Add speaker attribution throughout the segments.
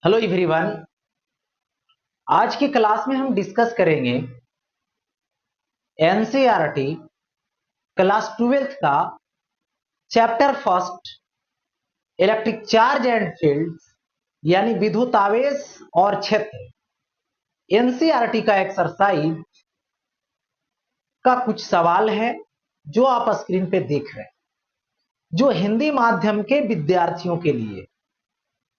Speaker 1: Hello everyone. आज की class में हम डिस्कस करेंगे एनसीईआरटी क्लास 12th का chapter first electric charge and fields यानी विद्युत आवेश और क्षेत्र। एनसीईआरटी का एक्सरसाइज का कुछ सवाल है जो आप स्क्रीन पे देख रहे हैं, जो हिंदी माध्यम के विद्यार्थियों के लिए,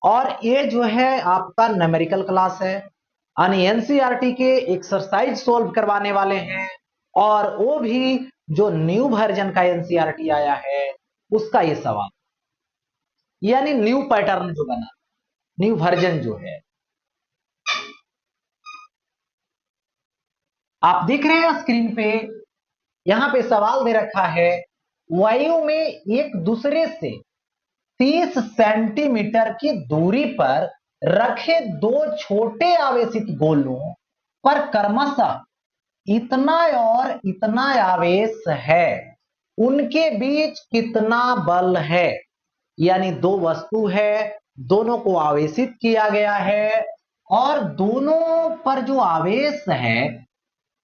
Speaker 1: और ये जो है आपका न्यूमेरिकल क्लास है यानी एनसीईआरटी के एक्सरसाइज सोल्व करवाने वाले हैं, और वो भी जो न्यू वर्जन का एनसीईआरटी आया है उसका ये सवाल, यानी न्यू पैटर्न जो बना, न्यू वर्जन जो है। आप देख रहे हैं स्क्रीन पे, यहां पे सवाल दे रखा है, वायु में एक दूसरे से 30 सेंटीमीटर की दूरी पर रखे दो छोटे आवेशित गोलों पर क्रमशः इतना और इतना आवेश है, उनके बीच कितना बल है। यानी दो वस्तु है, दोनों को आवेशित किया गया है, और दोनों पर जो आवेश है,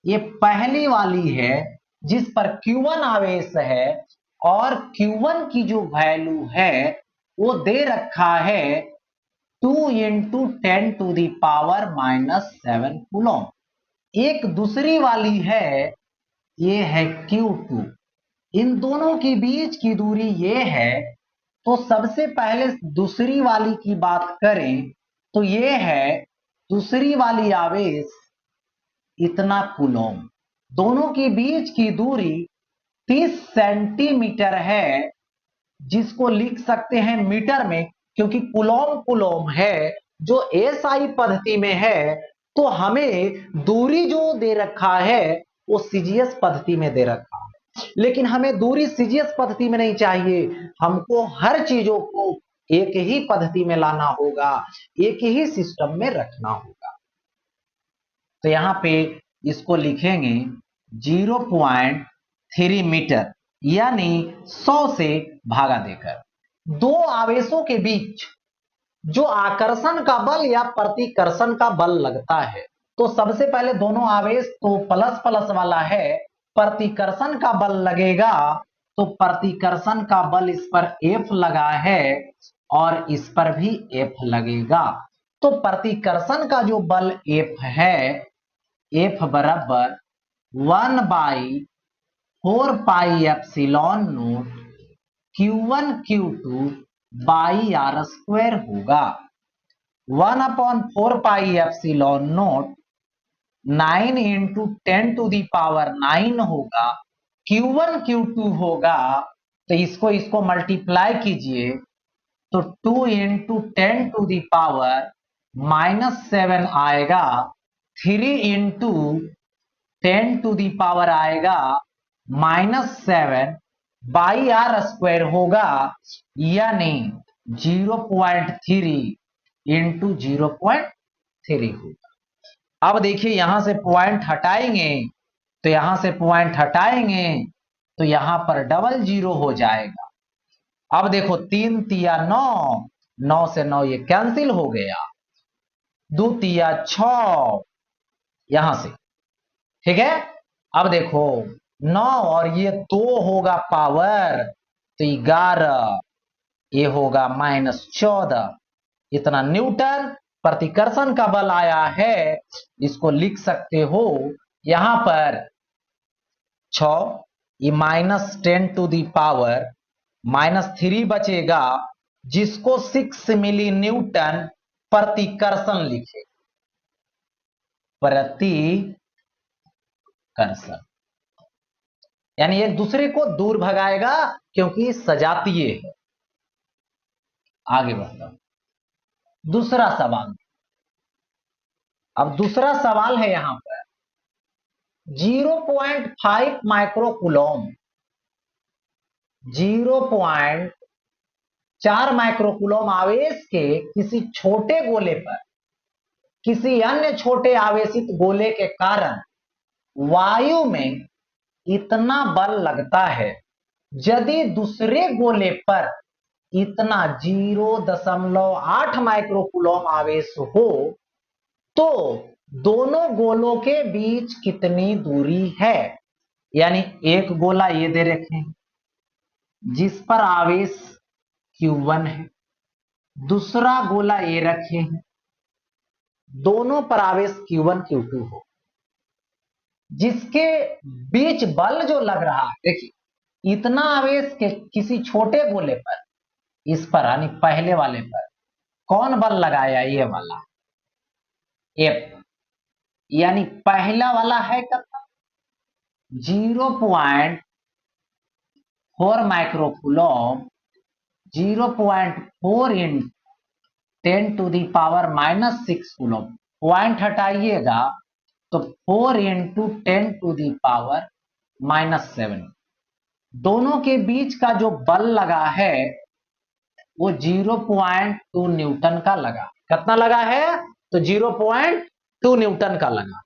Speaker 1: ये पहली वाली है जिस पर Q1 आवेश है, और Q1 की जो वैल्यू है वो दे रखा है 2 इंटू 10⁻⁻7 कूलम। एक दूसरी वाली है, ये है Q2। इन दोनों के बीच की दूरी ये है, तो सबसे पहले दूसरी वाली की बात करें तो ये है दूसरी वाली आवेश इतना कूलम। दोनों के बीच की दूरी 30 सेंटीमीटर है, जिसको लिख सकते हैं मीटर में, क्योंकि कूलम कूलम है जो एसआई पद्धति में है, तो हमें दूरी जो दे रखा है वो सीजीएस पद्धति में दे रखा है। लेकिन हमें दूरी सीजीएस पद्धति में नहीं चाहिए, हमको हर चीजों को एक ही पद्धति में लाना होगा, एक ही सिस्टम में रखना होगा। तो यहां पे इसको लिखेंगे 0.3 मीटर, यानी 100 से भागा देकर दो आवेशों के बीच जो आकर्षण का बल या प्रतिकर्षण का बल लगता है, तो सबसे पहले दोनों आवेश तो प्लस प्लस वाला है, प्रतिकर्षण का बल लगेगा, तो प्रतिकर्षण का बल इस पर F लगा है और इस पर भी F लगेगा। तो प्रतिकर्षण का जो बल F है, F बराबर 1/4πε0 Q1 Q2 by R square होगा। 1/4πε0 9 इंटू 10⁻9 होगा, Q1 Q2 होगा, तो इसको मल्टीप्लाई कीजिए तो 2 इंटू 10⁻⁻7 आएगा, 3 इंटू 10 आएगा -7 बाई आर स्क्वायर होगा, यानी 0.3 इंटू 0.3 होगा। अब देखिए यहां से पॉइंट हटाएंगे, तो यहां से पॉइंट हटाएंगे तो यहां पर डबल जीरो हो जाएगा। अब देखो 3 तिया 9, 9 से 9 ये कैंसिल हो गया, 2 तिया 6 यहां से, ठीक है। अब देखो 9 और ये 2 होगा पावर, तो 11, ये होगा -14, इतना न्यूटन प्रतिकर्षण का बल आया है। इसको लिख सकते हो यहां पर 6, ये -10⁻³ बचेगा, जिसको 6 मिली न्यूटन प्रतिकर्षण लिखे, प्रतिकर्षण यानी एक दूसरे को दूर भगाएगा क्योंकि सजातीय है। आगे बढ़ता दूसरा सवाल। अब दूसरा सवाल है यहां पर 0.5 माइक्रोकूलम, 0.4 माइक्रोकूलम आवेश के किसी छोटे गोले पर किसी अन्य छोटे आवेशित गोले के कारण वायु में इतना बल लगता है, यदि दूसरे गोले पर इतना 0.8 माइक्रोकूलम आवेश हो तो दोनों गोलों के बीच कितनी दूरी है। यानी एक गोला ये दे रखे हैं जिस पर आवेश Q1 है, दूसरा गोला ये रखे हैं दोनों पर आवेश Q1 Q2 हो, जिसके बीच बल जो लग रहा है, देखिए इतना आवेश के किसी छोटे गोले पर, इस पर यानी पहले वाले पर कौन बल लगाया, ये वाला F, यानी पहला वाला है कितना 0.4 माइक्रोकूलम, 0.4 × 10⁻⁻6 कूलम, पॉइंट हटाइएगा तो 4 × 10⁻⁻7, दोनों के बीच का जो बल लगा है वो 0.2 न्यूटन का लगा। कितना लगा है तो 0.2 न्यूटन का लगा।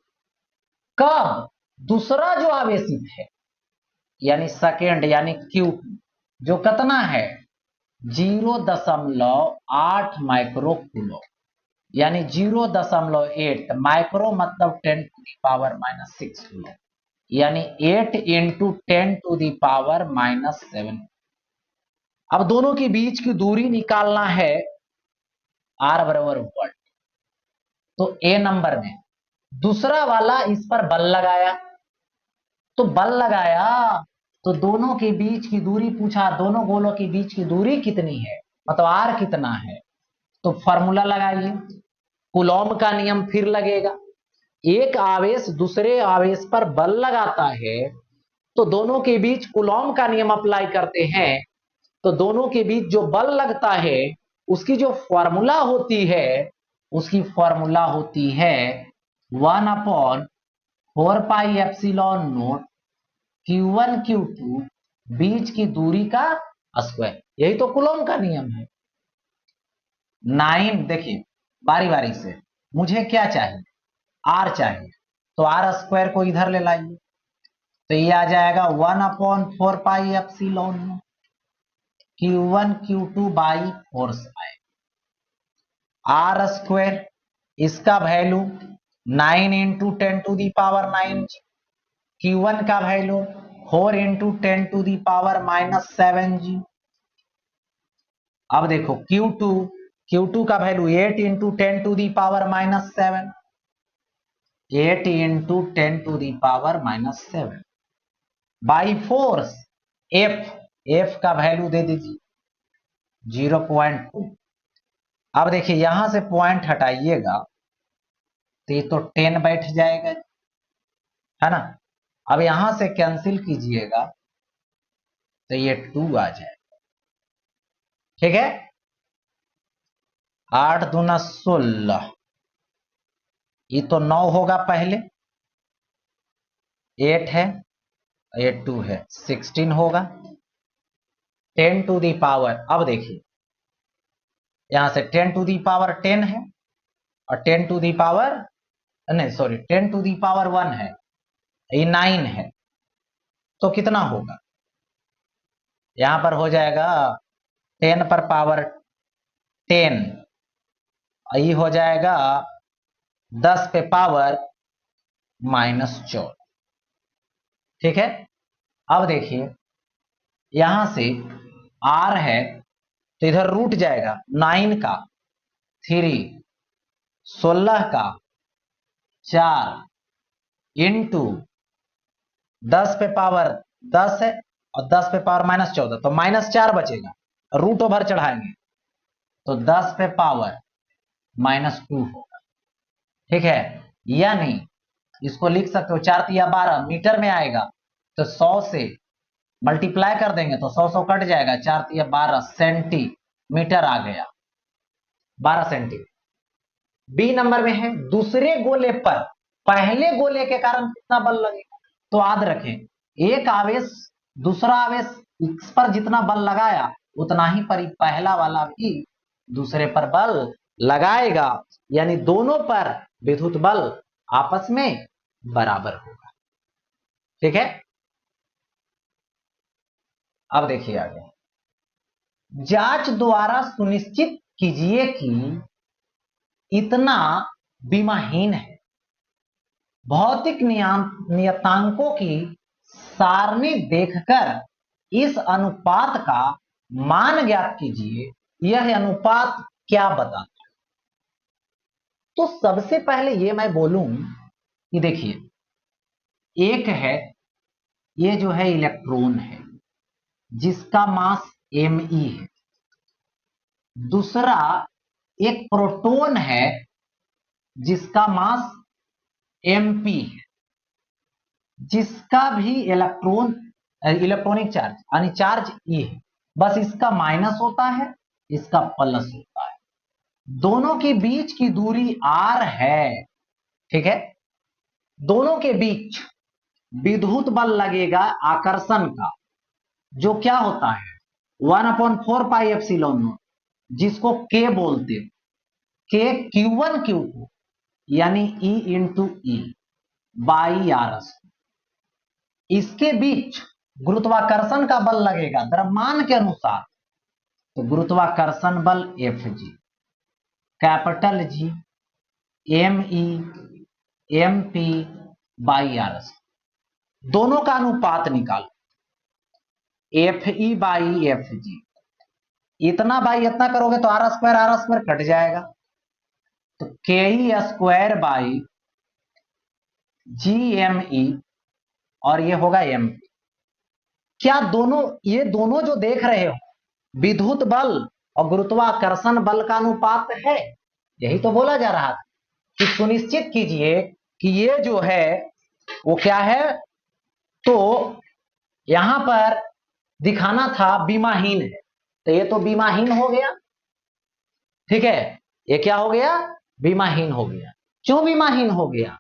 Speaker 1: कब दूसरा जो आवेशित है यानी सेकेंड यानी Q जो कितना है 0.8 माइक्रोकूलम, यानी 0.8 माइक्रो मतलब 10⁻⁻6 कूलम, यानी 8 × 10⁻⁻7। अब दोनों के बीच की दूरी निकालना है R बराबर वोल्ट। तो ए नंबर में दूसरा वाला इस पर बल लगाया, तो बल लगाया तो दोनों के बीच की दूरी पूछा, दोनों गोलों के बीच की दूरी कितनी है, मतलब R कितना है। तो फॉर्मूला लगाइए, कूलॉम का नियम फिर लगेगा। एक आवेश दूसरे आवेश पर बल लगाता है तो दोनों के बीच कूलॉम का नियम अप्लाई करते हैं, तो दोनों के बीच जो बल लगता है उसकी जो फॉर्मूला होती है, उसकी फॉर्मूला होती है 1/4πε0 Q1 Q2 बीच की दूरी का स्क्वायर। यही तो कूलॉम का नियम है। 9 देखिए बारी बारी से, मुझे क्या चाहिए R चाहिए, तो R² को इधर ले लाइए, तो ये आ जाएगा 1/4πε0 Q1 Q2 बाई 4 R², इसका वैल्यू 9 × 10⁻⁹, Q1 का वैल्यू 4 × 10⁻⁻7 जी। अब देखो Q2 का वैल्यू 8 × 10⁻⁻7, 8 × 10⁻⁻7 बाई फोर्स F का वैल्यू दे दीजिए 0.2। अब देखिए यहां से पॉइंट हटाइएगा तो ये तो 10 बैठ जाएगा, है ना। अब यहां से कैंसिल कीजिएगा तो ये 2 आ जाएगा, ठीक है। 8 दूना 16, ये तो 9 होगा पहले, 8 है, ये 2 है, 16 होगा। 10⁻, अब देखिए यहां से 10⁻10 है और 10⁻, नहीं सॉरी 10⁻1 है, ये 9 है, तो कितना होगा, यहां पर हो जाएगा 10 पर पावर 10, ये हो जाएगा 10 पे पावर -14, ठीक है। अब देखिए यहां से R है तो इधर रूट जाएगा, 9 का 3, 16 का 4 इंटू 10 पे पावर 10 है और 10 पे पावर -14, तो -4 बचेगा, रूट ओवर चढ़ाएंगे तो 10 पे पावर -2 होगा, ठीक है। यानी इसको लिख सकते हो 4 तिया 12 मीटर में आएगा, तो 100 से मल्टीप्लाई कर देंगे तो 100 कट जाएगा, 4 तिया 12 सेंटीमीटर आ गया, 12 सेंटीमीटर। बी नंबर में है दूसरे गोले पर पहले गोले के कारण कितना बल लगेगा, तो याद रखें एक आवेश दूसरा आवेश इस पर जितना बल लगाया उतना ही पर पहला वाला भी दूसरे पर बल लगाएगा, यानी दोनों पर विद्युत बल आपस में बराबर होगा, ठीक है। अब देखिए आगे जांच द्वारा सुनिश्चित कीजिए कि इतना विमाहीन है। भौतिक नियतांकों की सारणी देखकर इस अनुपात का मान ज्ञात कीजिए। यह अनुपात क्या बताता है? तो सबसे पहले ये मैं बोलूं कि देखिए, एक है ये जो है इलेक्ट्रॉन है जिसका मास me है। दूसरा एक प्रोटॉन है जिसका मास mp है, जिसका भी इलेक्ट्रॉनिक चार्ज यानी चार्ज E है। बस इसका माइनस होता है, इसका प्लस होता है। दोनों के बीच की दूरी r है, ठीक है। दोनों के बीच विद्युत बल लगेगा आकर्षण का, जो क्या होता है 1/4 पाई एप्सिलॉन नॉट, जिसको k बोलते हैं। k Q1 Q2 यानी E into E by R. इसके बीच गुरुत्वाकर्षण का बल लगेगा द्रव्यमान के अनुसार, तो गुरुत्वाकर्षण बल Fg, capital G me mp by R. दोनों का अनुपात निकालो, Fe बाई Fg। इतना बाई इतना करोगे तो आर स्क्वायर कट जाएगा, तो ke स्क्वायर बाई GMe और ये होगा mp। क्या ये दोनों जो देख रहे हो विद्युत बल और गुरुत्वाकर्षण बल का अनुपात है? यही तो बोला जा रहा था कि सुनिश्चित कीजिए कि ये जो है वो क्या है। तो यहां पर दिखाना था विमाहीन है, तो ये तो विमाहीन हो गया, ठीक है। ये क्या हो गया? विमाहीन हो गया। क्यों विमाहीन हो गया?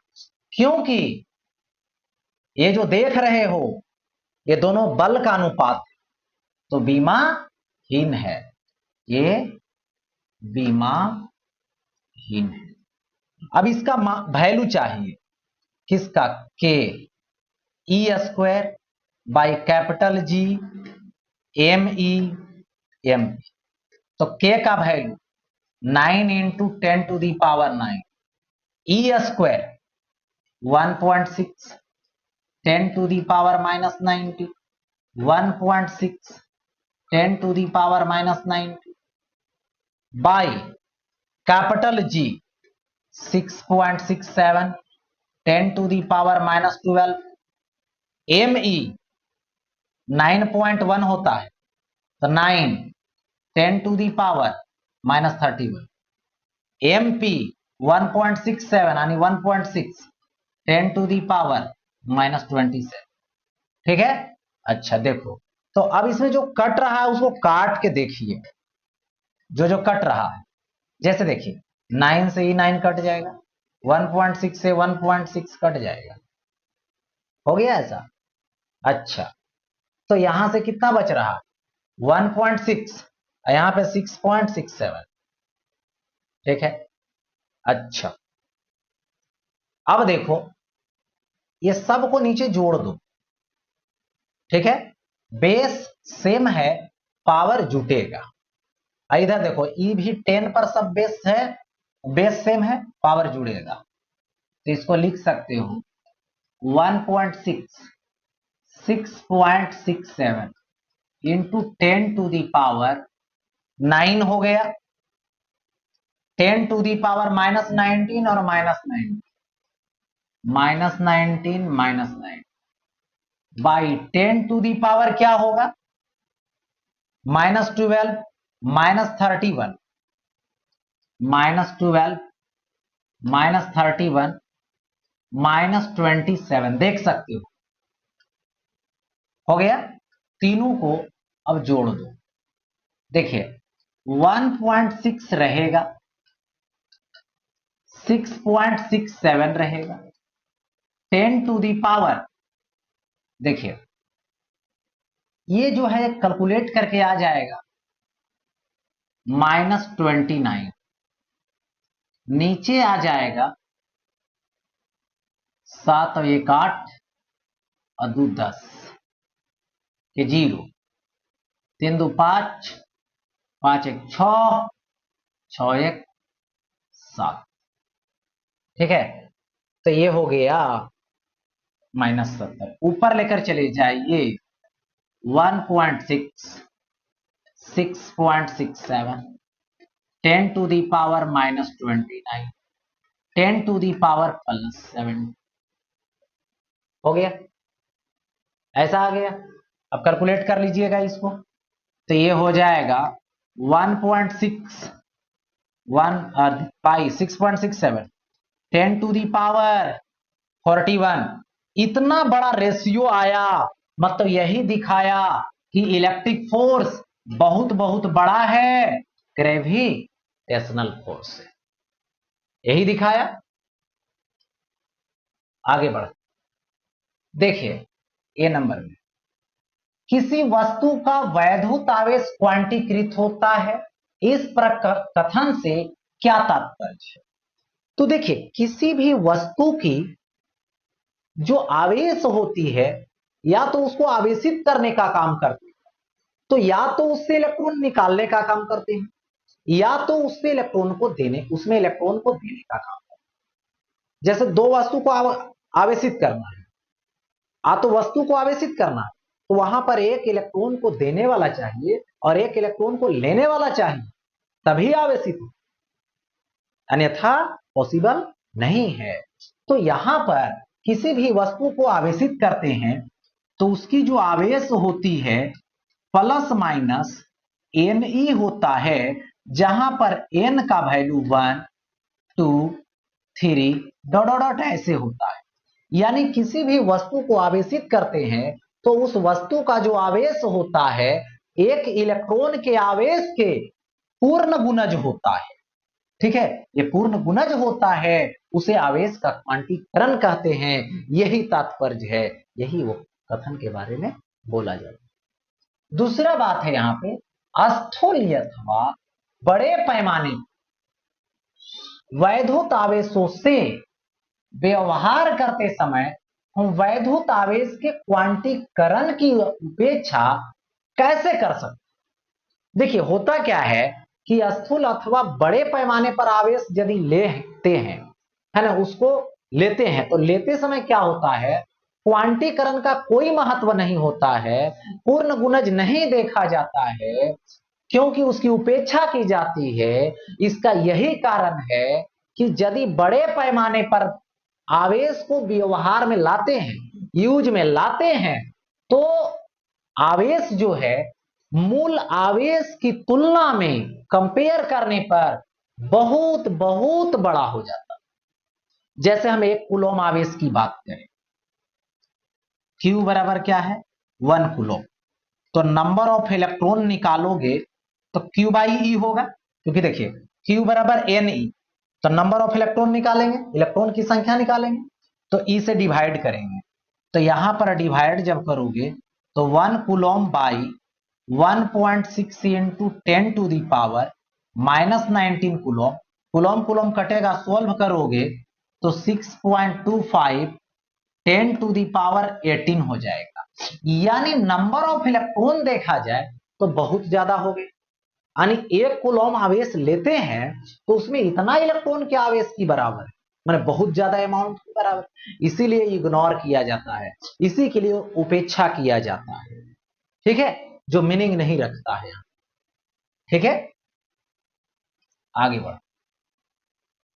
Speaker 1: क्योंकि ये जो देख रहे हो ये दोनों बल का अनुपात है, तो विमाहीन है, ये विमाहीन है। अब इसका वैल्यू चाहिए, किसका? K e square by capital G M e M. तो के का value 9 into 10⁻⁹, e square 1.6 10⁻⁻90, 1.6 10⁻⁻90 by capital G 6.67 10⁻⁻12। M e 9.1 होता है, तो 9 10⁻⁻31। एम पी 1.67 यानी 1.6 10⁻⁻27, ठीक है। अच्छा देखो, तो अब इसमें जो कट रहा है उसको काट के देखिए, जो कट रहा है। जैसे देखिए 9 से ही 9 कट जाएगा, 1.6 से 1.6 कट जाएगा, हो गया ऐसा। अच्छा, तो यहां से कितना बच रहा? 1.6, यहां पे 6.67, ठीक है। अच्छा, अब देखो ये सब को नीचे जोड़ दो, ठीक है। बेस सेम है, पावर जुटेगा। इधर देखो ई भी 10 पर सब बेस है, बेस सेम है, पावर जुड़ेगा। तो इसको लिख सकते हो 1.6 6.67 इंटू 10⁻⁹ हो गया। 10⁻⁻19 और -19 -19 बाई 10 क्या होगा? -12 -31 -12 -31 -27, देख सकते हो गया। तीनों को अब जोड़ दो, देखिए 1.6 रहेगा, 6.67 रहेगा, 10⁻, देखिए ये जो है कैलकुलेट करके आ जाएगा -29, नीचे आ जाएगा 7 और 1 8 और 2 10 के 0, 3 2 5 5 1 6, 6 1 7। ठीक है, तो ये हो गया -70। ऊपर लेकर चले जाइए 1.6, 6.67, 10 to the power -29, 10 to the power +7। हो गया, ऐसा आ गया। अब कैलकुलेट कर लीजिएगा इसको, तो ये हो जाएगा 1.6 1 बाई 6.67, 10 टू दी पावर 41। इतना बड़ा रेशियो आया, मतलब यही दिखाया कि इलेक्ट्रिक फोर्स बहुत बहुत बड़ा है ग्रेविटेशनल फोर्स से, यही दिखाया। आगे बढ़ देखिए, ए नंबर में किसी वस्तु का वैद्युत आवेश क्वांटीकृत होता है, इस कथन से क्या तात्पर्य है? तो देखिए, किसी भी वस्तु की जो आवेश होती है, या तो उसको आवेशित करने का काम करती है, तो या तो उससे इलेक्ट्रॉन निकालने का काम करते हैं, या तो उससे इलेक्ट्रॉन को देने, उसमें इलेक्ट्रॉन को देने का काम करते हैं। जैसे दो वस्तु को आवेशित करना है, तो वस्तु को आवेशित करना है, तो वहां पर एक इलेक्ट्रॉन को देने वाला चाहिए और एक इलेक्ट्रॉन को लेने वाला चाहिए, तभी आवेशित हो, अन्यथा पॉसिबल नहीं है। तो यहां पर किसी भी वस्तु को आवेशित करते हैं तो उसकी जो आवेश होती है प्लस माइनस Ne होता है, जहां पर n का वैल्यू 1 2 3 डॉट डॉट डॉट ऐसे होता है। यानी किसी भी वस्तु को आवेशित करते हैं तो उस वस्तु का जो आवेश होता है एक इलेक्ट्रॉन के आवेश के पूर्ण गुणज होता है। ठीक है, ये पूर्ण गुणज होता है, उसे आवेश का क्वांटीकरण कहते हैं। यही तात्पर्य है, यही वो कथन के बारे में बोला जाता है। दूसरा बात है यहाँ पे, स्थूल अथवा बड़े पैमाने वैद्युत आवेशों से व्यवहार करते समय हम वैद्युत आवेश के क्वांटीकरण की उपेक्षा कैसे कर सकते? देखिए, होता क्या है कि स्थूल अथवा बड़े पैमाने पर आवेश यदि लेते हैं, है ना, उसको लेते हैं, तो लेते समय क्या होता है, क्वांटीकरण का कोई महत्व नहीं होता है, पूर्ण गुणज नहीं देखा जाता है, क्योंकि उसकी उपेक्षा की जाती है। इसका यही कारण है कि यदि बड़े पैमाने पर आवेश को व्यवहार में लाते हैं, यूज में लाते हैं, तो आवेश जो है मूल आवेश की तुलना में कंपेयर करने पर बहुत बहुत बड़ा हो जाता है। जैसे हम एक कूलम आवेश की बात करें, Q बराबर क्या है 1 कूलम, तो नंबर ऑफ इलेक्ट्रॉन निकालोगे तो Q बाई E होगा, क्योंकि देखिए Q बराबर Ne, तो नंबर ऑफ इलेक्ट्रॉन निकालेंगे, इलेक्ट्रॉन की संख्या निकालेंगे, तो E से डिवाइड करेंगे, तो यहां पर डिवाइड जब करोगे तो 1 coulomb by 1.6 into 10 to the power -19 coulomb, coulomb coulomb कटेगा, सोल्व करोगे तो 6.25 10 टू दी पावर 18 हो जाएगा। यानी नंबर ऑफ इलेक्ट्रॉन देखा जाए तो बहुत ज्यादा हो गए। यानी एक कूलम आवेश लेते हैं तो उसमें इतना इलेक्ट्रॉन के आवेश की बराबर है, मतलब बहुत ज्यादा अमाउंट के बराबर, इसीलिए इग्नोर किया जाता है, इसी के लिए उपेक्षा किया जाता है। ठीक है, जो मीनिंग नहीं रखता है। ठीक है, आगे बढ़,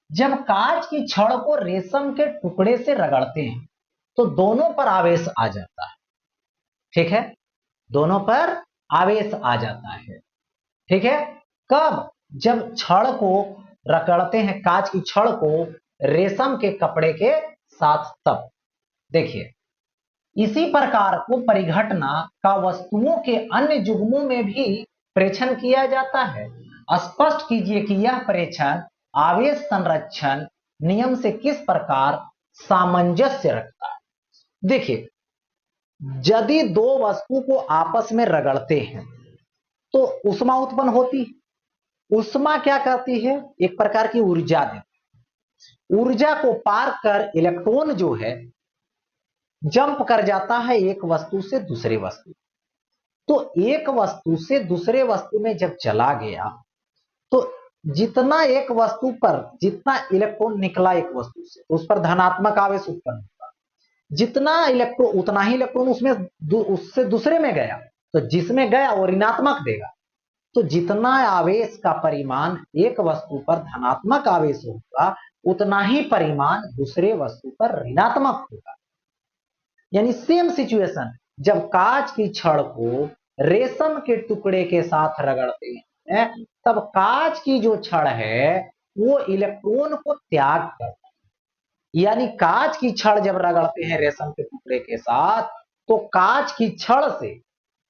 Speaker 1: जब कांच की छड़ को रेशम के टुकड़े से रगड़ते हैं तो दोनों पर आवेश आ जाता है। ठीक है, दोनों पर आवेश आ जाता है। ठीक है, कब? जब छड़ को रगड़ते हैं, कांच की छड़ को रेशम के कपड़े के साथ, तब। देखिए, इसी प्रकार को परिघटना का वस्तुओं के अन्य युग्मों में भी प्रेक्षण किया जाता है। स्पष्ट कीजिए कि यह प्रेक्षण आवेश संरक्षण नियम से किस प्रकार सामंजस्य रखता है। देखिए, यदि दो वस्तु को आपस में रगड़ते हैं तो उष्मा उत्पन्न होती है। उष्मा क्या करती है, एक प्रकार की ऊर्जा देती है। ऊर्जा को पार कर इलेक्ट्रॉन जो है जंप कर जाता है एक वस्तु से दूसरे वस्तु। तो एक वस्तु से दूसरे वस्तु में जब चला गया तो जितना एक वस्तु पर जितना इलेक्ट्रॉन निकला एक वस्तु से उस पर धनात्मक आवेश उत्पन्न हुआ, जितना इलेक्ट्रॉन उतना ही इलेक्ट्रॉन उसमें उससे दूसरे में गया, तो जिसमें गया वो ऋणात्मक देगा। तो जितना आवेश का परिमाण एक वस्तु पर धनात्मक आवेश होगा उतना ही परिमाण दूसरे वस्तु पर ऋणात्मक होगा। यानी सेम सिचुएशन, जब कांच की छड़ को रेशम के टुकड़े के साथ रगड़ते हैं तब कांच की जो छड़ है वो इलेक्ट्रॉन को त्याग करता है। यानी कांच की छड़ जब रगड़ते हैं रेशम के टुकड़े के साथ तो कांच की छड़ से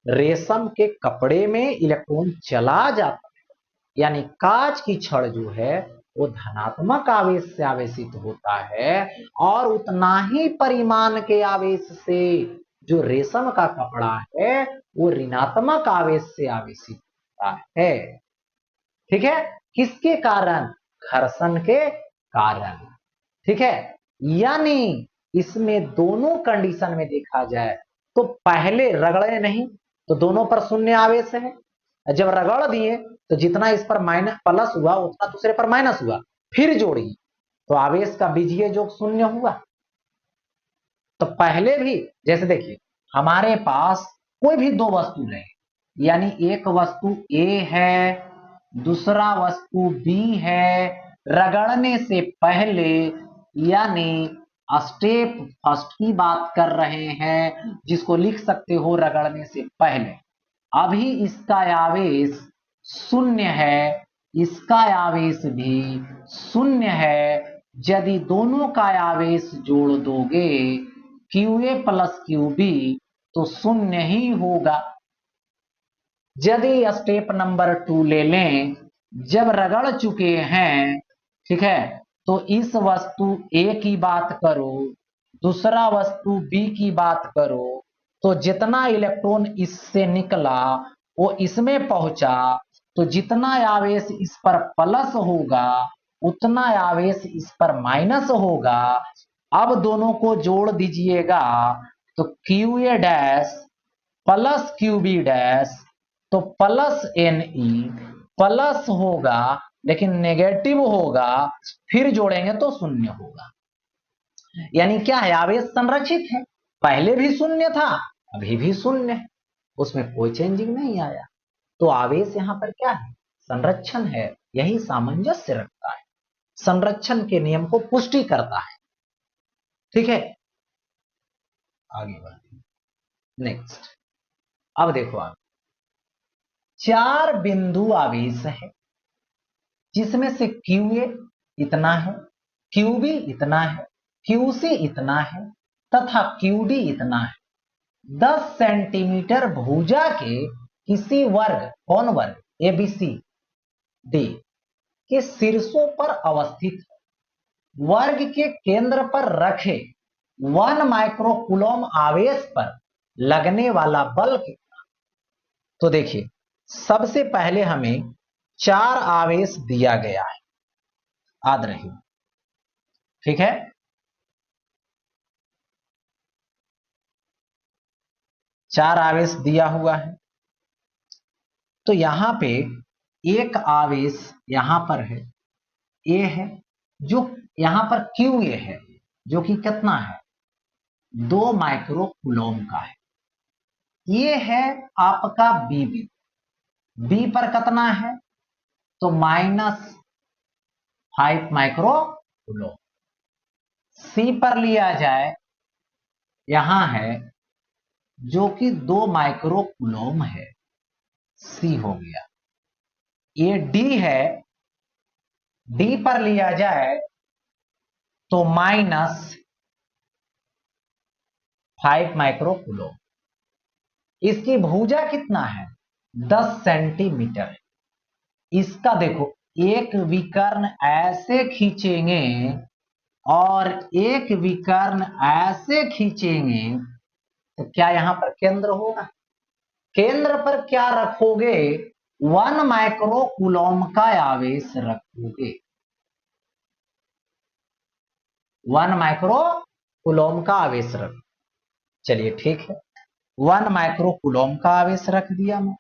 Speaker 1: रेशम के कपड़े में इलेक्ट्रॉन चला जाता है। यानी कांच की छड़ जो है वो धनात्मक आवेश से आवेशित होता है और उतना ही परिमाण के आवेश से जो रेशम का कपड़ा है वो ऋणात्मक आवेश से आवेशित होता है। ठीक है, किसके कारण? घर्षण के कारण। ठीक है, यानी इसमें दोनों कंडीशन में देखा जाए तो पहले रगड़े नहीं तो दोनों पर शून्य आवेश है, जब रगड़ दिए तो जितना इस पर माइनस प्लस हुआ उतना दूसरे पर माइनस हुआ, फिर जोड़िए तो आवेश का बीजीय योग शून्य हुआ। तो पहले भी जैसे देखिए हमारे पास कोई भी दो वस्तु रहे, यानी एक वस्तु ए है दूसरा वस्तु बी है, रगड़ने से पहले यानी स्टेप फर्स्ट की बात कर रहे हैं जिसको लिख सकते हो रगड़ने से पहले। अभी इसका आवेश शून्य है, इसका आवेश भी शून्य है। यदि दोनों का आवेश जोड़ दोगे QA प्लस QB तो शून्य ही होगा। यदि स्टेप नंबर 2 ले लें, जब रगड़ चुके हैं, ठीक है, तो इस वस्तु ए की बात करो दूसरा वस्तु बी की बात करो तो जितना इलेक्ट्रॉन इससे निकला वो इसमें पहुंचा, तो जितना आवेश इस पर प्लस होगा उतना आवेश इस पर माइनस होगा। अब दोनों को जोड़ दीजिएगा तो QA dash plus QB dash तो प्लस Ne प्लस होगा लेकिन नेगेटिव होगा, फिर जोड़ेंगे तो शून्य होगा। यानी क्या है, आवेश संरक्षित है, पहले भी शून्य था अभी भी शून्य है, उसमें कोई चेंजिंग नहीं आया। तो आवेश यहां पर क्या है, संरक्षण है। यही सामंजस्य रखता है, संरक्षण के नियम को पुष्टि करता है। ठीक है, आगे बढ़ते नेक्स्ट। अब देखो आप 4 बिंदु आवेश है जिसमें से QA इतना है, QB इतना है, QC इतना है तथा QD इतना है। 10 सेंटीमीटर भुजा के किसी वर्ग, कौन वर्ग, ABCD के शीर्षों पर अवस्थित है, वर्ग के केंद्र पर रखे 1 माइक्रोकूलम आवेश पर लगने वाला बल कितना। तो देखिए सबसे पहले हमें 4 आवेश दिया गया है, याद रहिए। ठीक है, चार आवेश दिया हुआ है। तो यहां पे एक आवेश यहां पर है ए है, जो यहां पर QA है जो कि कितना है 2 माइक्रोकूलम का है। ये है आपका बी पर कितना है तो -5 माइक्रोकूलम। सी पर लिया जाए यहां है जो कि 2 माइक्रोकूलम है, सी हो गया। ये डी है, डी पर लिया जाए तो -5 माइक्रोकूलम। इसकी भुजा कितना है 10 सेंटीमीटर। इसका देखो एक विकर्ण ऐसे खींचेंगे और एक विकर्ण ऐसे खींचेंगे तो क्या यहां पर केंद्र होगा, केंद्र पर क्या रखोगे 1 माइक्रोकूलम का आवेश रखोगे, 1 माइक्रोकूलम का आवेश रख। चलिए ठीक है, 1 माइक्रो कूलम का आवेश रख दिया मैं।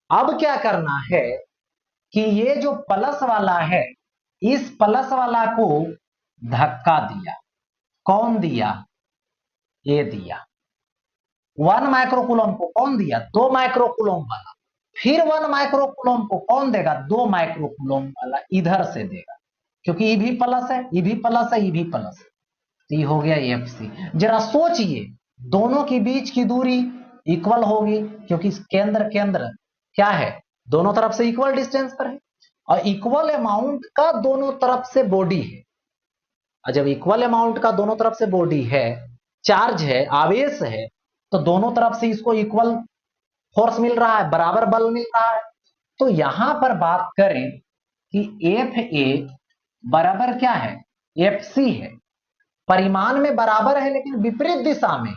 Speaker 1: अब क्या करना है कि ये जो प्लस वाला है, इस प्लस वाला को धक्का दिया। कौन दिया? ये दिया। 1 माइक्रो कूलम को कौन दिया? 2 माइक्रो कूलम वाला। फिर 1 माइक्रो कूलम को कौन देगा? 2 माइक्रो कूलम वाला इधर से देगा, क्योंकि ई भी प्लस है, ई भी प्लस है, ई भी प्लस है। तो ये हो गया एफ सी। जरा सोचिए, दोनों के बीच की दूरी इक्वल होगी, क्योंकि केंद्र केंद्र क्या है? दोनों तरफ से इक्वल डिस्टेंस पर है, और इक्वल अमाउंट का दोनों तरफ से बॉडी है। और जब इक्वल अमाउंट का दोनों तरफ से बॉडी है, चार्ज है, आवेश है, तो दोनों तरफ से इसको इक्वल फोर्स मिल रहा है, बराबर बल मिल रहा है। तो यहां पर बात करें कि एफ ए बराबर क्या है? एफ सी है। परिमाण में बराबर है लेकिन विपरीत दिशा में।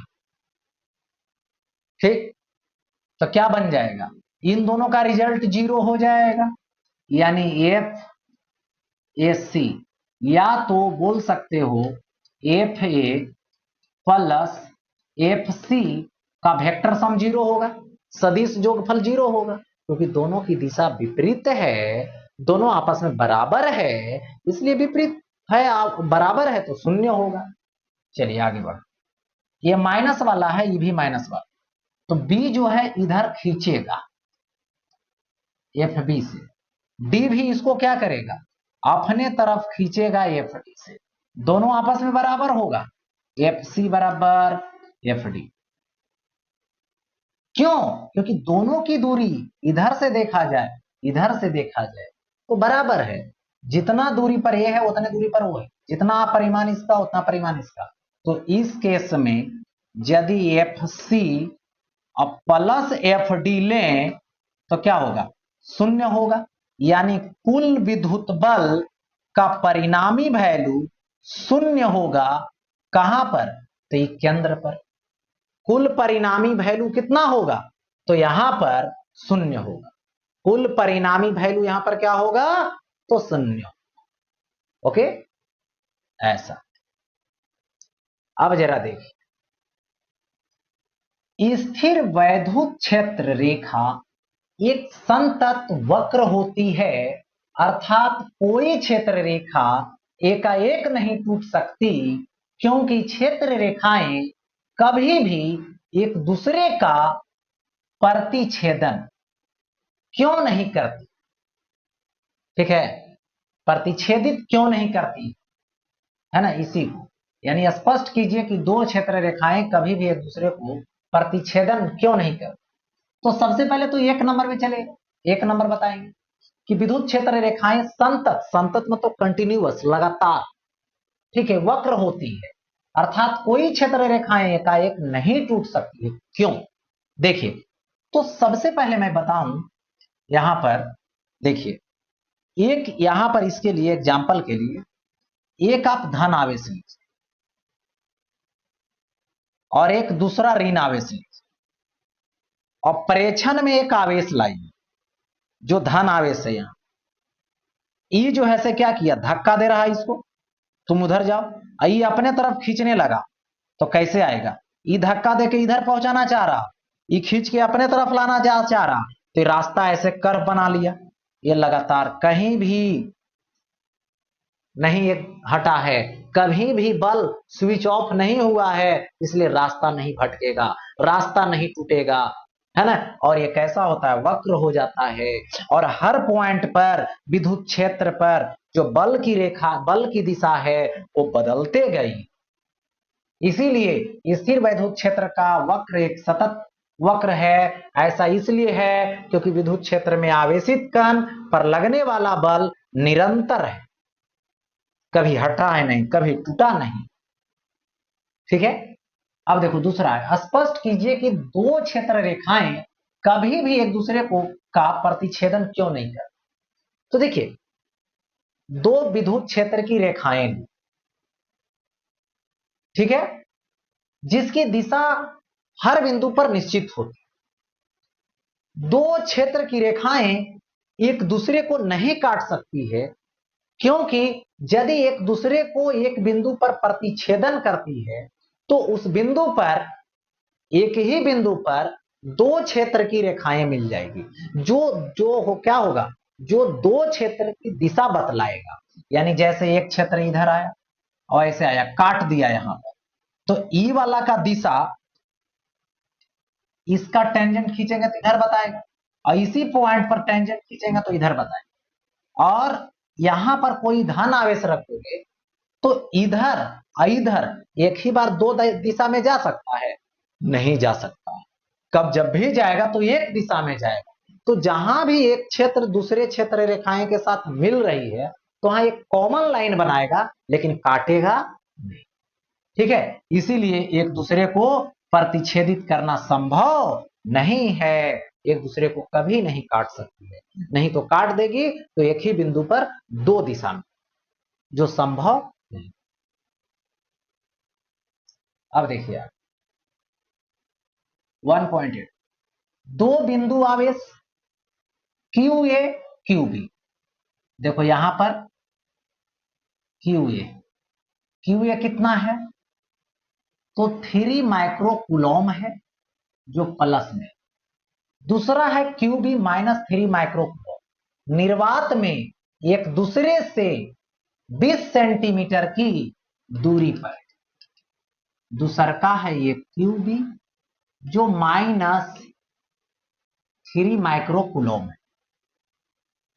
Speaker 1: ठीक, तो क्या बन जाएगा? इन दोनों का रिजल्ट 0 हो जाएगा, यानी एफ ए सी, या तो बोल सकते हो F A plus F C का वेक्टर सम 0 होगा, सदिश जोगफल 0 होगा, क्योंकि दोनों की दिशा विपरीत है, दोनों आपस में बराबर है, इसलिए विपरीत है, बराबर है तो शून्य होगा। चलिए आगे बढ़। ये माइनस वाला है, ये भी माइनस वाला, तो बी जो है इधर खींचेगा एफ बी से, डी भी इसको क्या करेगा? अपने तरफ खींचेगा एफ डी से, दोनों आपस में बराबर होगा, एफ सी बराबर एफ डी। क्यों? क्योंकि दोनों की दूरी इधर से देखा जाए, इधर से देखा जाए तो बराबर है। जितना दूरी पर ये है उतने दूरी पर वो है, जितना परिमाण इसका उतना परिमाण इसका। तो इस केस में यदि एफ सी और प्लस एफ डी लें तो क्या होगा? शून्य होगा, यानी कुल विद्युत बल का परिणामी वैल्यू शून्य होगा। कहां पर? तो ये केंद्र पर। कुल परिणामी वैल्यू कितना होगा? तो यहां पर शून्य होगा। कुल परिणामी वैल्यू यहां पर क्या होगा? तो शून्य। ओके, ऐसा। अब जरा देखिए, स्थिर वैद्युत क्षेत्र रेखा एक संतत वक्र होती है, अर्थात कोई क्षेत्र रेखा एकाएक नहीं टूट सकती, क्योंकि क्षेत्र रेखाएं कभी भी एक दूसरे का प्रतिच्छेदन क्यों नहीं करती? ठीक है, प्रतिच्छेदित क्यों नहीं करती है ना, इसी को यानी स्पष्ट कीजिए कि दो क्षेत्र रेखाएं कभी भी एक दूसरे को प्रतिच्छेदन क्यों नहीं करती। तो सबसे पहले तो एक नंबर में चले, एक नंबर बताएंगे कि विद्युत क्षेत्र रेखाएं संतत, संतत मतलब कंटिन्यूअस, लगातार, ठीक है, वक्र होती है, अर्थात कोई क्षेत्र रेखाएं एकाएक नहीं टूट सकती है। क्यों? देखिए, तो सबसे पहले मैं बताऊं, यहां पर देखिए, एक यहां पर इसके लिए एग्जाम्पल के लिए एक आप धन आवेश लीजिए और एक दूसरा ऋण आवेश लीजिए, और प्रेक्षण में एक आवेश लाइए जो धन आवेश है। यहां ई जो है से क्या किया? धक्का दे रहा है इसको, तुम उधर जाओ। ई अपने तरफ खींचने लगा तो कैसे आएगा? ई धक्का देके इधर पहुंचाना चाह रहा, ई खींच के अपने तरफ लाना चाह रहा, तो रास्ता ऐसे कर्व बना लिया। ये लगातार कहीं भी नहीं हटा है, कभी भी बल स्विच ऑफ नहीं हुआ है, इसलिए रास्ता नहीं भटकेगा, रास्ता नहीं टूटेगा, है ना। और ये कैसा होता है? वक्र हो जाता है, और हर पॉइंट पर विद्युत क्षेत्र पर जो बल की रेखा, बल की दिशा है वो बदलते गई। इसीलिए स्थिर वैद्युत क्षेत्र का वक्र एक सतत वक्र है। ऐसा इसलिए है क्योंकि विद्युत क्षेत्र में आवेशित कण पर लगने वाला बल निरंतर है, कभी हटा है नहीं, कभी टूटा नहीं। ठीक है, अब देखो दूसरा है, स्पष्ट कीजिए कि दो क्षेत्र रेखाएं कभी भी एक दूसरे को का प्रतिच्छेदन क्यों नहीं करती। तो देखिए, दो विद्युत क्षेत्र की रेखाएं, ठीक है, जिसकी दिशा हर बिंदु पर निश्चित होती, दो क्षेत्र की रेखाएं एक दूसरे को नहीं काट सकती है, क्योंकि यदि एक दूसरे को एक बिंदु पर प्रतिच्छेदन करती है तो उस बिंदु पर एक ही बिंदु पर दो क्षेत्र की रेखाएं मिल जाएगी, जो जो हो क्या होगा, जो दो क्षेत्र की दिशा बतलाएगा। यानी जैसे एक क्षेत्र इधर आया और ऐसे आया, काट दिया यहां पर, तो ई वाला का दिशा इसका टेंजेंट खींचेंगे तो इधर बताएगा, और इसी पॉइंट पर टेंजेंट खींचेंगे तो इधर बताएगा। और यहां पर कोई धन आवेश रखोगे तो इधर इधर एक ही बार दो दिशा में जा सकता है? नहीं जा सकता। कब जब भी जाएगा तो एक दिशा में जाएगा। तो जहां भी एक क्षेत्र दूसरे क्षेत्र रेखाएं के साथ मिल रही है तो वहां एक कॉमन लाइन बनाएगा, लेकिन काटेगा नहीं। ठीक है, इसीलिए एक दूसरे को प्रतिच्छेदित करना संभव नहीं है, एक दूसरे को कभी नहीं काट सकती है, नहीं तो काट देगी तो एक ही बिंदु पर दो दिशा में, जो संभव नहीं। अब देखिए आप 1.8, दो बिंदु आवेश क्यू ए क्यू बी। देखो यहां पर क्यू ए कितना है, तो 3 माइक्रो कूलम है जो प्लस में, दूसरा है क्यू बी -3 माइक्रो कूलम। निर्वात में एक दूसरे से 20 सेंटीमीटर की दूरी पर दूसरका है ये क्यू बी जो -3 माइक्रो कूलम है।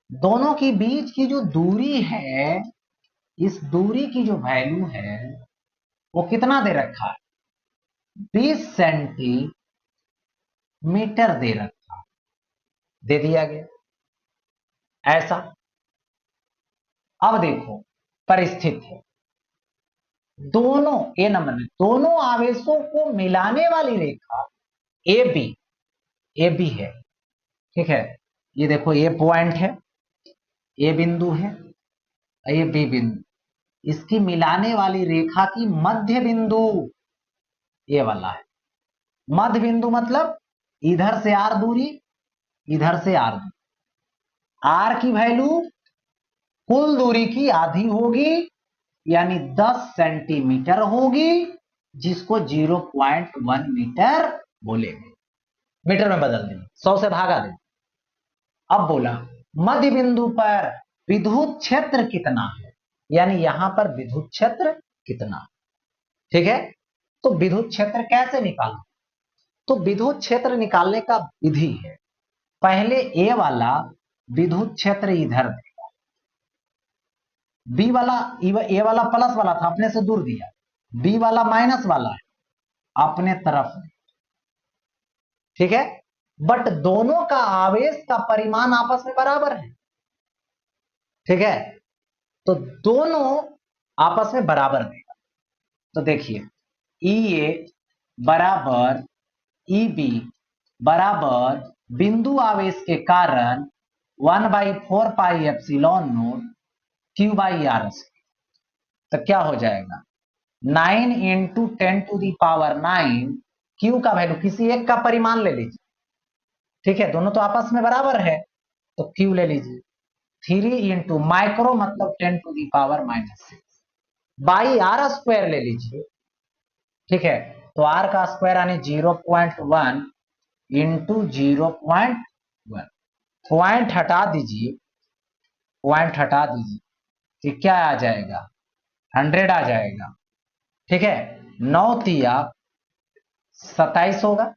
Speaker 1: दोनों के बीच की जो दूरी है, इस दूरी की जो वैल्यू है वो कितना दे रखा है, 20 सेंटीमीटर दे रखा, दे दिया गया ऐसा। अब देखो परिस्थिति है, दोनों ए नंबर में दोनों आवेशों को मिलाने वाली रेखा ए बी है। ठीक है, ये देखो ये पॉइंट है, ए बिंदु है, ये बी बिंदु, इसकी मिलाने वाली रेखा की मध्य बिंदु ये वाला है। मध्य बिंदु मतलब इधर से आर दूरी, इधर से आर दूरी, आर की वैल्यू कुल दूरी की आधी होगी, यानी 10 सेंटीमीटर होगी, जिसको 0.1 मीटर बोलेंगे, मीटर में बदल देंगे, 100 से भागा देंगे। अब बोला मध्य बिंदु पर विद्युत क्षेत्र कितना है, यानी यहां पर विद्युत क्षेत्र कितना है। ठीक है, तो विद्युत क्षेत्र कैसे निकालना, तो विद्युत क्षेत्र निकालने का विधि है, पहले ए वाला विद्युत क्षेत्र इधर देगा, बी वाला ए वाला प्लस वाला था अपने से दूर दिया, बी वाला माइनस वाला है अपने तरफ। ठीक है, बट दोनों का आवेश का परिमाण आपस में बराबर है। ठीक है, तो दोनों आपस में बराबर देगा। तो देखिए ई ए बराबर ई बी बराबर बिंदु आवेश के कारण 1/4 pi epsilon naught Q by R. तो क्या हो जाएगा 9 इंटू 10⁹ क्यू का वैल्यू किसी एक का परिमाण ले लीजिए। ठीक है, दोनों तो आपस में बराबर है तो क्यू ले लीजिए, 3 इंटू माइक्रो मतलब 10⁻⁻6 बाई आर स्क्वायर ले लीजिए। ठीक है, तो आर का स्क्वायर यानी 0.1 इंटू 0.1, पॉइंट हटा दीजिए, पॉइंट हटा दीजिए तो क्या आ जाएगा 100 आ जाएगा। ठीक है, 9 तिया 27 होगा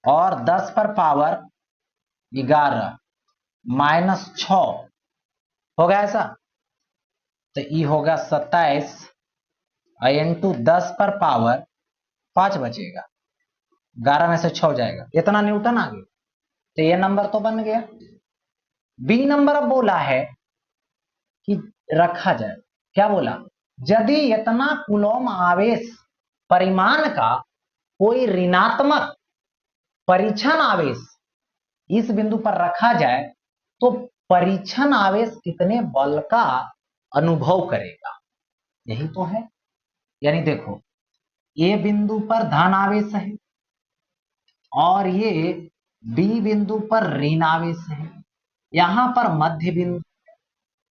Speaker 1: और 10 पर पावर 11 -6 होगा ऐसा, तो ई होगा 27 इंटू 10 पर पावर 5 बचेगा, 11 में से 6 जाएगा, इतना न्यूटन आ गया। तो ये नंबर तो बन गया। बी नंबर अब बोला है कि रखा जाए, क्या बोला, यदि इतना कूलम आवेश परिमाण का कोई ऋणात्मक परीक्षण आवेश इस बिंदु पर रखा जाए तो परीक्षण आवेश कितने बल का अनुभव करेगा, यही तो है। यानी देखो ए बिंदु पर धन आवेश है और ये बी बिंदु पर ऋण आवेश है, यहां पर मध्य बिंदु,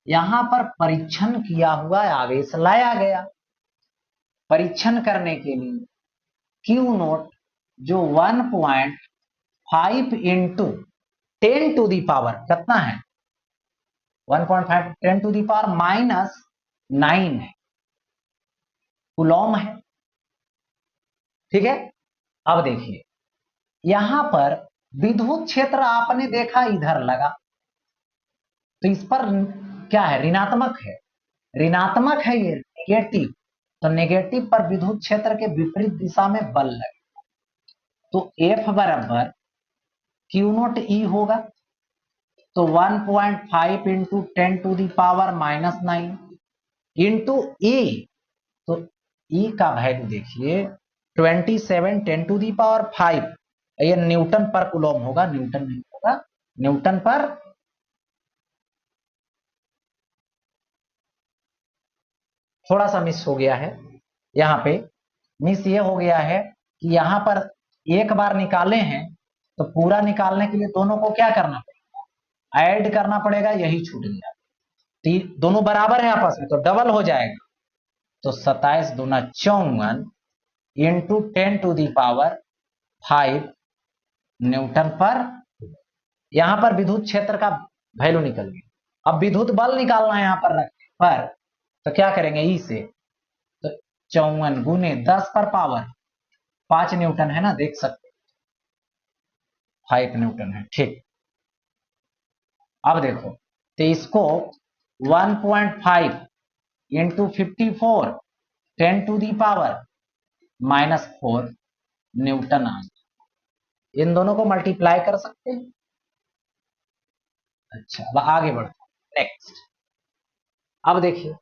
Speaker 1: यहां पर परीक्षण किया हुआ आवेश लाया गया परीक्षण करने के लिए। क्यू नोट जो 1.5 इंटू 10 टू दी पावर कितना है 1.5 10 टू दी पावर -9 है, कूलॉम है। ठीक है, अब देखिए यहां पर विद्युत क्षेत्र आपने देखा इधर लगा, तो इस पर क्या है, ऋणात्मक है, ऋणात्मक है ये नेगेटिव, तो नेगेटिव पर विद्युत क्षेत्र के विपरीत दिशा में बल लगे, तो F बराबर क्यू नोट ई होगा, तो 1.5 into 10 to the power -9 into e, तो ई का वैल्यू देखिए 27 10 टू दी पावर 5, ये न्यूटन पर कूलॉम होगा, न्यूटन नहीं होगा, न्यूटन पर थोड़ा सा मिस हो गया है, यहाँ पे मिस ये हो गया है कि यहाँ पर एक बार निकाले हैं, तो पूरा निकालने के लिए दोनों को क्या करना पड़ेगा, ऐड करना पड़ेगा, यही छूट गया, दोनों बराबर है आपस में तो डबल हो जाएगा, तो 27 दूना 54 into 10 to the power 5 newton पर, यहां पर विद्युत क्षेत्र का वैल्यू निकल गया। अब विद्युत बल निकालना है यहाँ पर रखने पर, तो क्या करेंगे ई से, तो 54 गुने 10 पर पावर 5 न्यूटन है ना, देख सकते 5 न्यूटन है। ठीक, अब देखो तो इसको 1.5 into 54 10 to the power -4 newton आ, इन दोनों को मल्टीप्लाई कर सकते हैं। अच्छा, अब आगे बढ़ते नेक्स्ट। अब देखिए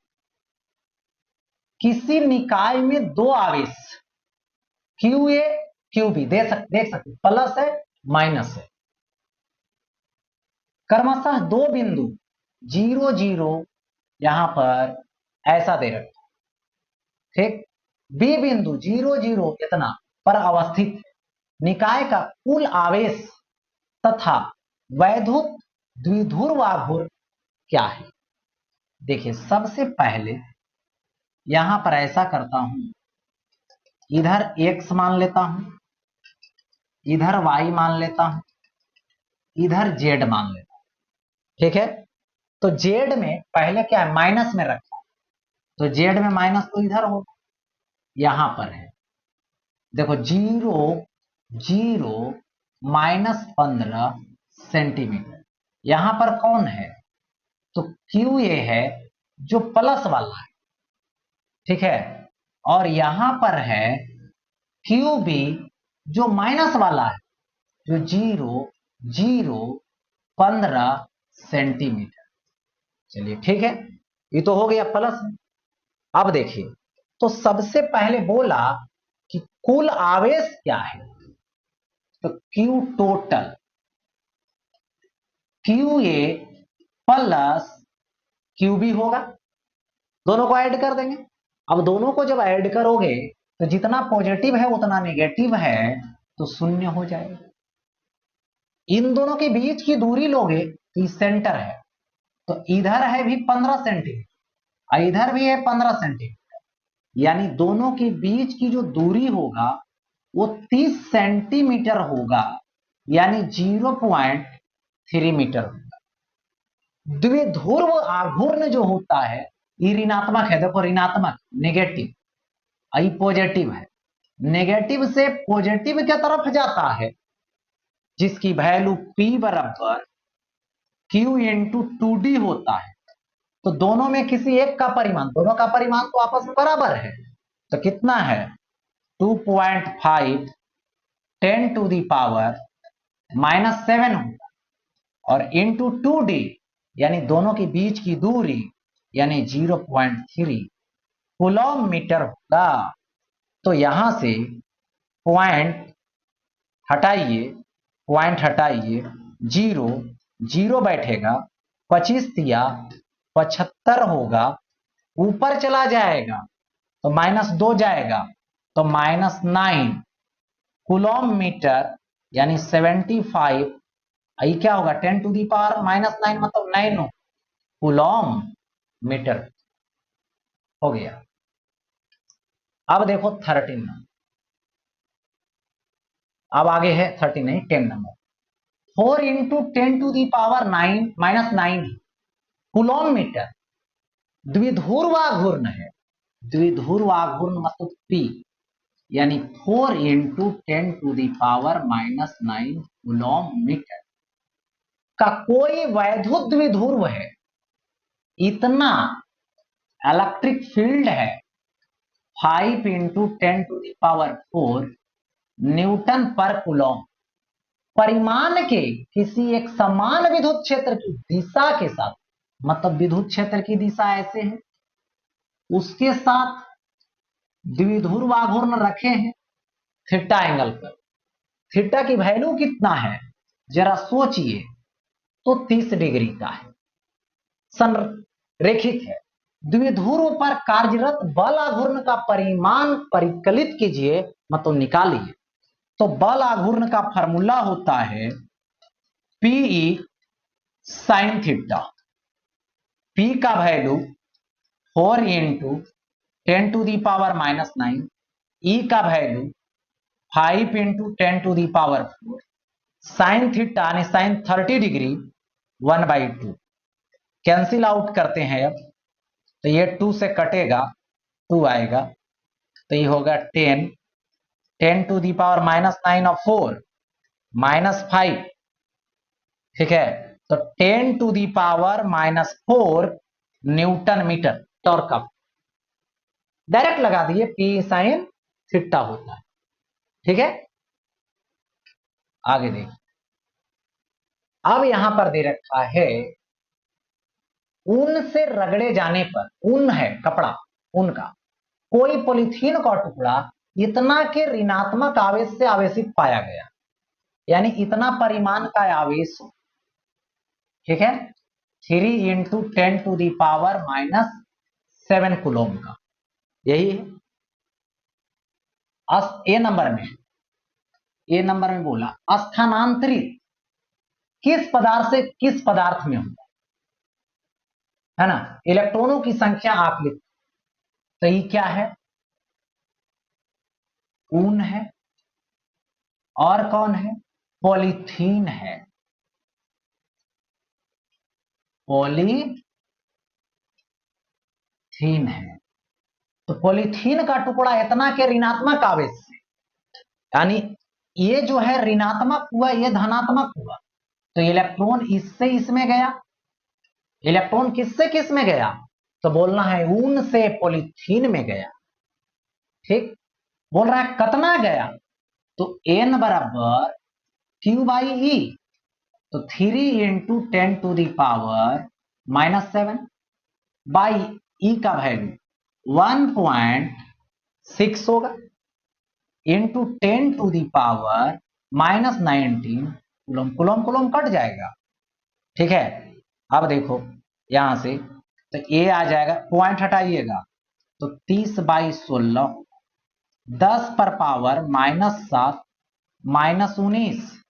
Speaker 1: किसी निकाय में दो आवेश क्यू ए क्यू बी देख सकते प्लस है माइनस है, क्रमशः दो बिंदु 0 0 यहां पर ऐसा दे रखा, ठीक, बी बिंदु 0 0 इतना पर अवस्थित है, निकाय का कुल आवेश तथा वैद्युत द्विध्रुव आघूर्ण क्या है। देखिए सबसे पहले यहां पर ऐसा करता हूं, इधर x मान लेता हूं, इधर y मान लेता हूं, इधर z मान लेता हूं। ठीक है, तो z में पहले क्या है माइनस में रखा, तो z में माइनस तो इधर होगा, यहां पर है देखो 0 0 -15 सेंटीमीटर, यहां पर कौन है, तो क्यू ए है जो प्लस वाला है, ठीक है, और यहां पर है क्यू बी जो माइनस वाला है, जो 0 0 15 सेंटीमीटर। चलिए ठीक है, ये तो हो गया प्लस में। अब देखिए तो सबसे पहले बोला कि कुल आवेश क्या है, तो Q total Q A plus Q B होगा, दोनों को ऐड कर देंगे। अब दोनों को जब ऐड करोगे तो जितना पॉजिटिव है उतना नेगेटिव है, तो शून्य हो जाएगा। इन दोनों के बीच की दूरी लोगे तो सेंटर है, तो इधर है भी 15 सेंटीमीटर और इधर भी है 15 सेंटीमीटर, यानी दोनों के बीच की जो दूरी होगा वो 30 सेंटीमीटर होगा, यानी 0.3 मीटर होगा। द्विध्रुव आघूर्ण जो होता है ये ऋणात्मक है, देखो ऋणात्मक नेगेटिव, आई पॉजिटिव है, नेगेटिव से पॉजिटिव की तरफ जाता है, जिसकी वैल्यू P बराबर Q इंटू 2D होता है। तो दोनों में किसी एक का परिमाण, दोनों का परिमाण तो आपस में बराबर है, तो कितना है 2.5 10 टू दी पावर -7 होगा, और इंटू 2D यानी दोनों के बीच की दूरी यानी 0.3 कूलॉम मीटर होगा। तो यहां से पॉइंट हटाइए, पॉइंट हटाइए, 0 0 बैठेगा, 25 तिया 75 होगा, ऊपर चला जाएगा तो -2 जाएगा, तो -9 कूलॉम मीटर यानी 75, ये क्या होगा 10 टू दी पावर -9 मतलब 9 कूलॉम मीटर हो गया। अब देखो 13 अब आगे है 30 नहीं 10 नंबर। 4 इंटू 10⁻9 कूलॉम मीटर द्विध्रुवाघूर्ण है। द्विध्रुवाघूर्ण मतलब पी, यानी 4 इंटू 10⁻⁻9 कूलॉम मीटर का कोई वैद्युत द्विध्रुव है, इतना इलेक्ट्रिक फील्ड है 5 इंटू 10⁴ न्यूटन पर कूलॉम। परिमाण के किसी एक समान विद्युत क्षेत्र की दिशा के साथ, मतलब विद्युत क्षेत्र की दिशा ऐसे है, उसके साथ द्विध्रुवाघूर्ण रखे हैं थीटा एंगल पर। थीटा की वैल्यू कितना है जरा सोचिए, तो 30 डिग्री का है, संरेखित है। द्विध्रुव पर कार्यरत बल आघूर्ण का परिमाण परिकलित कीजिए, मतलब निकालिए। तो बल आघूर्ण का फॉर्मूला होता है पीई साइन थीटा। पी का वैल्यू 4 इंटू 10⁻⁻9, ई का वैल्यू 5 इंटू 10⁴, साइन थीटा यानी साइन 30 डिग्री 1/2। कैंसिल आउट करते हैं अब, तो ये 2 से कटेगा, 2 आएगा, तो ये होगा 10 10⁻⁻9 और 4 -5, ठीक है। तो 10⁻⁻4 न्यूटन मीटर टॉर्क का डायरेक्ट लगा दिए, पी साइन थीटा होता है, ठीक है। आगे देखिए, अब यहां पर दे रखा है ऊन से रगड़े जाने पर, ऊन है कपड़ा, ऊन का कोई पॉलीथीन का टुकड़ा इतना के ऋणात्मक आवेश से आवेशित पाया गया, यानी इतना परिमाण का आवेश, ठीक है, 3 इंटू 10⁻⁻7 कूलॉम का, यही है। ए नंबर में बोला स्थानांतरित किस पदार्थ से किस पदार्थ में होता है ना, इलेक्ट्रॉनों की संख्या आप लिख, तो ये क्या है, ऊन है, और कौन है, पॉलीथीन है, पॉलीथीन है। तो पॉलीथीन का टुकड़ा इतना के ऋणात्मक आवेश से, यानी ये जो है ऋणात्मक हुआ, ये धनात्मक हुआ, तो इलेक्ट्रॉन इससे इसमें गया, इलेक्ट्रॉन किससे किस में गया, तो बोलना है ऊन से पॉलीथीन में गया, ठीक। बोल रहा है कितना गया, तो n बराबर Q बाई ई, तो 3 इंटू 10⁻⁻7 बाई ई का वैल्यू 1.6 होगा, into 10⁻⁻19 coulomb, coulomb coulomb cut जाएगा, ठीक है। अब देखो यहां से, तो ए आ जाएगा, पॉइंट हटाइएगा, तो 30/16, 10 पर पावर -7 -19,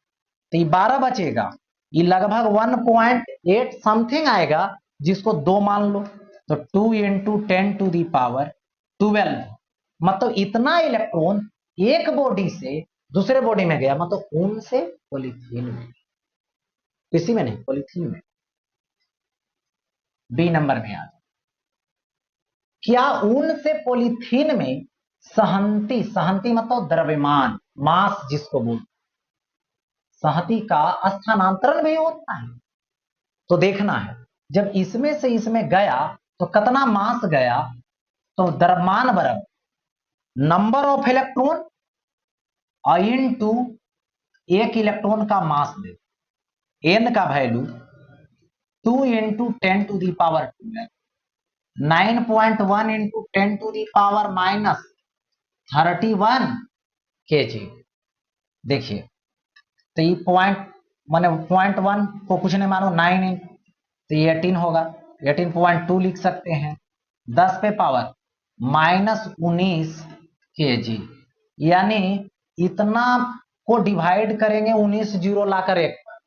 Speaker 1: तो ये 12 बचेगा, ये लगभग 1.8 समथिंग आएगा, जिसको 2 मान लो, तो 2 इंटू 10⁻12, मतलब इतना इलेक्ट्रॉन एक बॉडी से दूसरे बॉडी में गया, मतलब ऊन से पॉलीथीन में, किसी में नहीं, पॉलीथीन में। बी नंबर में आ, क्या ऊन से पॉलीथीन में सहंती, सहंती मतलब द्रव्यमान, मास जिसको बोलते, सहती का स्थानांतरण भी होता है। तो देखना है, जब इसमें से इसमें गया तो कितना मास गया, तो द्रव्यमान बराबर नंबर ऑफ इलेक्ट्रॉन इनटू एक इलेक्ट्रॉन का मास दे, एन का वैल्यू 2 इंटू 10⁻², 9.1 इंटू 10⁻31 kg। देखिए, तो ये पॉइंट माने 0.1 को कुछ नहीं मानो, 9 इंटू, तो ये 18 होगा, 18.2 लिख सकते हैं, 10 पे पावर -19 kg, यानी इतना को डिवाइड करेंगे 19 जीरो लाकर एक पर,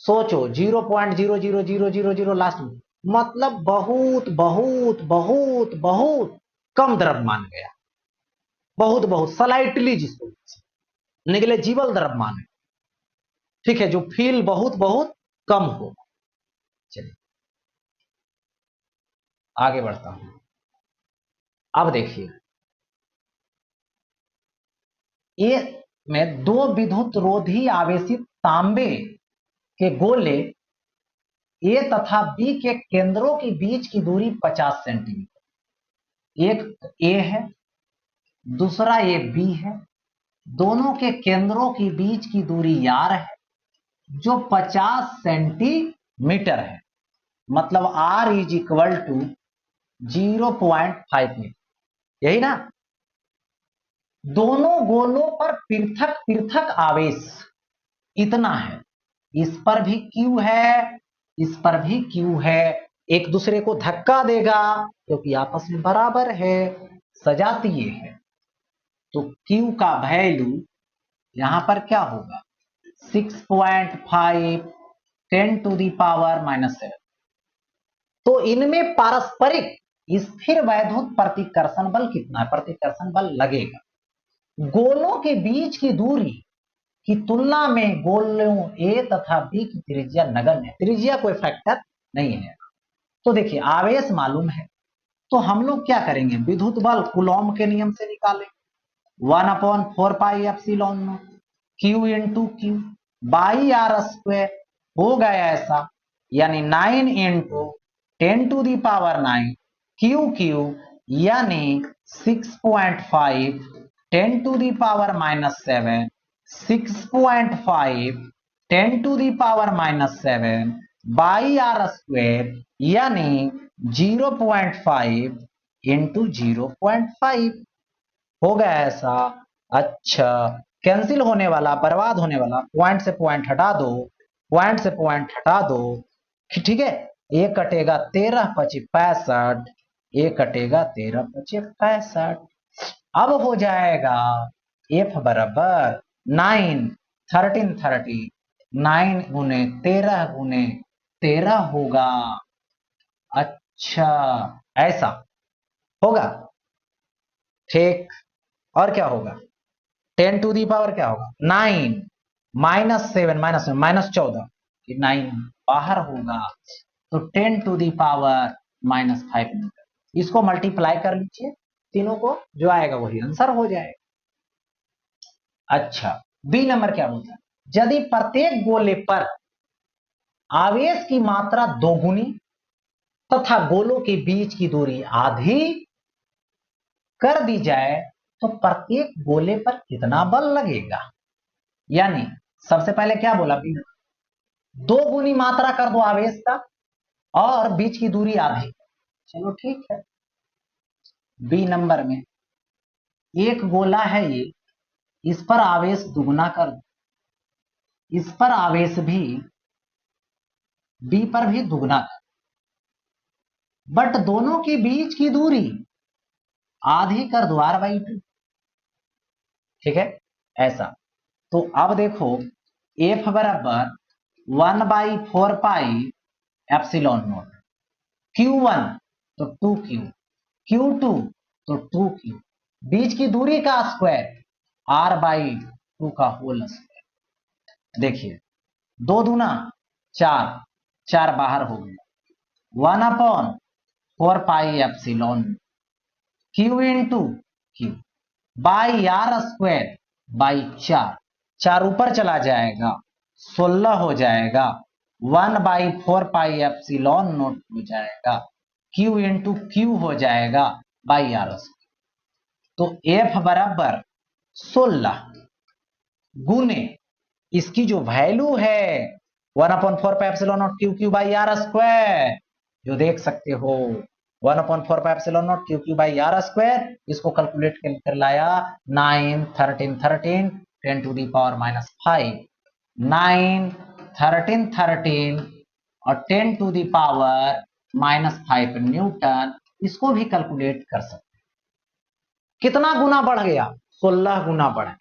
Speaker 1: सोचो 0.00000 लास्ट में, मतलब बहुत बहुत बहुत बहुत कम द्रव्यमान गया, बहुत बहुत स्लाइटली जिसको, नेग्लिजिबल द्रव्यमान है, ठीक है, जो फील बहुत बहुत कम हो। चलिए आगे बढ़ता हूं। अब देखिए, ए में दो विद्युत रोधी आवेशित तांबे के गोले ए तथा बी के केंद्रों के बीच की दूरी 50 सेंटीमीटर। एक ए है, दूसरा ये बी है, दोनों के केंद्रों के बीच की दूरी यार है जो 50 सेंटीमीटर है, मतलब R is equal to 0.5 metre, यही ना। दोनों गोलों पर पृथक पृथक आवेश इतना है, इस पर भी Q है, इस पर भी Q है, एक दूसरे को धक्का देगा क्योंकि आपस में बराबर है, सजाती ये है। तो Q का वैल्यू यहां पर क्या होगा, 6.5 10 टू दी पावर -7। तो इनमें पारस्परिक स्थिर वैद्युत प्रतिकर्षण बल कितना है, प्रतिकर्षण बल लगेगा। गोलों के बीच की दूरी की तुलना में गोलों ए तथा बी की त्रिज्या नगण्य है, त्रिज्या कोई फैक्टर नहीं है। तो देखिए आवेश मालूम है, तो हम लोग क्या करेंगे, विद्युत बल कूलॉम के नियम से निकालें, 1/4πε0 Q into Q by R square, हो गया ऐसा, यानी 9 into 10 to the power 9 Q Q, यानी 6.5 10 to the power -7 6.5 10 to the power -7 by R square, यानी 0.5 इंटू 0.5, हो गया ऐसा। अच्छा, कैंसिल होने वाला, बर्बाद होने वाला, पॉइंट से पॉइंट हटा दो, पॉइंट से पॉइंट हटा दो, ठीक है। एक कटेगा 13 25 65, एक कटेगा 13 25 65। अब हो जाएगा F बराबर 9 13 30, 9 गुने 13 गुने 13 होगा। अच्छा, ऐसा होगा, ठीक। और क्या होगा, 10 टू दी पावर क्या होगा 9 -7 -14, 9 बाहर होगा, तो 10 टू दी पावर -5 मीटर। इसको मल्टीप्लाई कर लीजिए तीनों को, जो आएगा वही आंसर हो जाएगा। अच्छा, बी नंबर क्या बोलता है, यदि प्रत्येक गोले पर आवेश की मात्रा दोगुनी तथा गोलों के बीच की दूरी आधी कर दी जाए तो प्रत्येक गोले पर कितना बल लगेगा। यानी सबसे पहले क्या बोला, दो गुनी मात्रा कर दो आवेश का और बीच की दूरी आधी। चलो ठीक है, बी नंबर में एक गोला है ये, इस पर आवेश दुगुना कर दो, इस पर आवेश भी बी पर भी दुगुना कर, बट दोनों के बीच की दूरी आधी कर दो R/2, ठीक है ऐसा। तो अब देखो F बराबर 1/4πε0, Q1 तो 2Q, Q2 तो 2Q, बीच की दूरी का स्क्वायर R/2 का होल स्क्वायर। देखिए 2 दूना 4, 4 बाहर हो गया, 1/4πε Q into Q by R square by 4, 4 ऊपर चला जाएगा 16 हो जाएगा, 1/4πε0 हो जाएगा, Q इंटू Q हो जाएगा बाई R स्क्वायर। तो F बराबर 16 गुने इसकी जो वैल्यू है 1/4πε0 Q बाई R स्क्वायर, जो देख सकते हो 1/4πε0 Q बाई R स्क्वायर, इसको कैलकुलेट कर लाया 9 13 13 10 टू दी पावर -5, 9 13 13 और 10 टू दी पावर -5 न्यूटन। इसको भी कैलकुलेट कर सकते, कितना गुना बढ़ गया, 16 गुना बढ़ गया।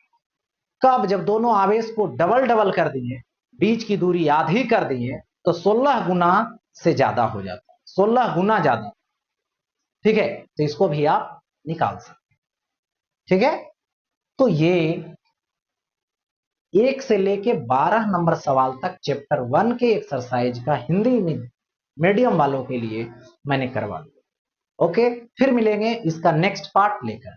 Speaker 1: कब, जब दोनों आवेश को डबल डबल कर दिए, बीच की दूरी आधी कर दिए, तो 16 गुना से ज्यादा हो जाता है, 16 गुना ज्यादा, ठीक है। तो इसको भी आप निकाल सकते हैं, ठीक है। तो ये 1 से लेके 12 नंबर सवाल तक चैप्टर 1 के एक्सरसाइज का हिंदी में मीडियम वालों के लिए मैंने करवा दिया। ओके, फिर मिलेंगे इसका नेक्स्ट पार्ट लेकर।